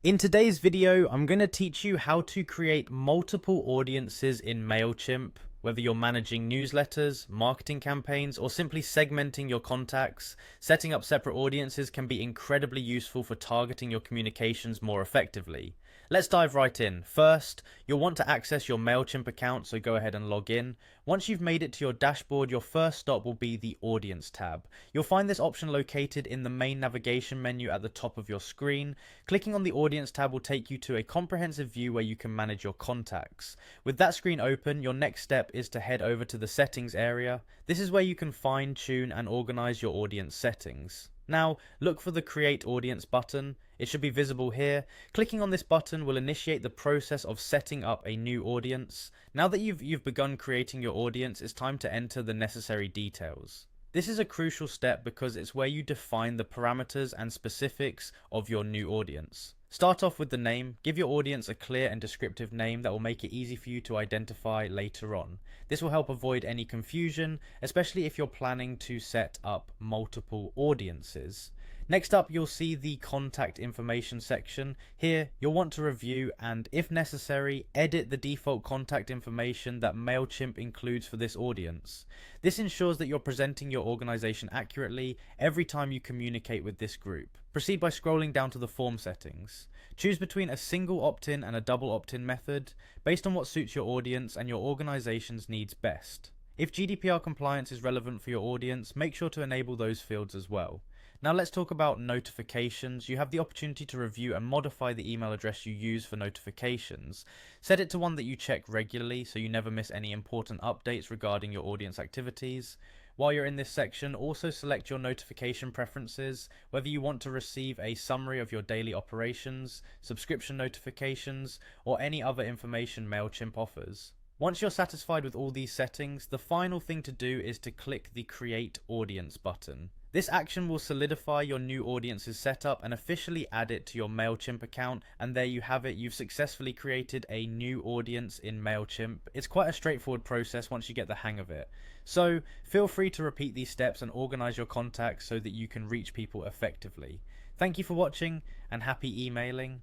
In today's video, I'm going to teach you how to create multiple audiences in Mailchimp, whether you're managing newsletters, marketing campaigns, or simply segmenting your contacts. Setting up separate audiences can be incredibly useful for targeting your communications more effectively. Let's dive right in. First, you'll want to access your Mailchimp account, so go ahead and log in. Once you've made it to your dashboard, your first stop will be the Audience tab. You'll find this option located in the main navigation menu at the top of your screen. Clicking on the Audience tab will take you to a comprehensive view where you can manage your contacts. With that screen open, your next step is to head over to the Settings area. This is where you can fine tune and organize your audience settings. Now, look for the Create Audience button. It should be visible here. Clicking on this button will initiate the process of setting up a new audience. Now that you've begun creating your audience, it's time to enter the necessary details. This is a crucial step because it's where you define the parameters and specifics of your new audience. Start off with the name. Give your audience a clear and descriptive name that will make it easy for you to identify later on. This will help avoid any confusion, especially if you're planning to set up multiple audiences. Next up, you'll see the contact information section. Here, you'll want to review and, if necessary, edit the default contact information that Mailchimp includes for this audience. This ensures that you're presenting your organization accurately every time you communicate with this group. Proceed by scrolling down to the form settings. Choose between a single opt-in and a double opt-in method, based on what suits your audience and your organization's needs best. If GDPR compliance is relevant for your audience, make sure to enable those fields as well. Now let's talk about notifications. You have the opportunity to review and modify the email address you use for notifications. Set it to one that you check regularly so you never miss any important updates regarding your audience activities. While you're in this section, also select your notification preferences, whether you want to receive a summary of your daily operations, subscription notifications, or any other information Mailchimp offers. Once you're satisfied with all these settings, the final thing to do is to click the Create Audience button. This action will solidify your new audience's setup and officially add it to your Mailchimp account, and there you have it. You've successfully created a new audience in Mailchimp. It's quite a straightforward process once you get the hang of it. So feel free to repeat these steps and organize your contacts so that you can reach people effectively. Thank you for watching and happy emailing.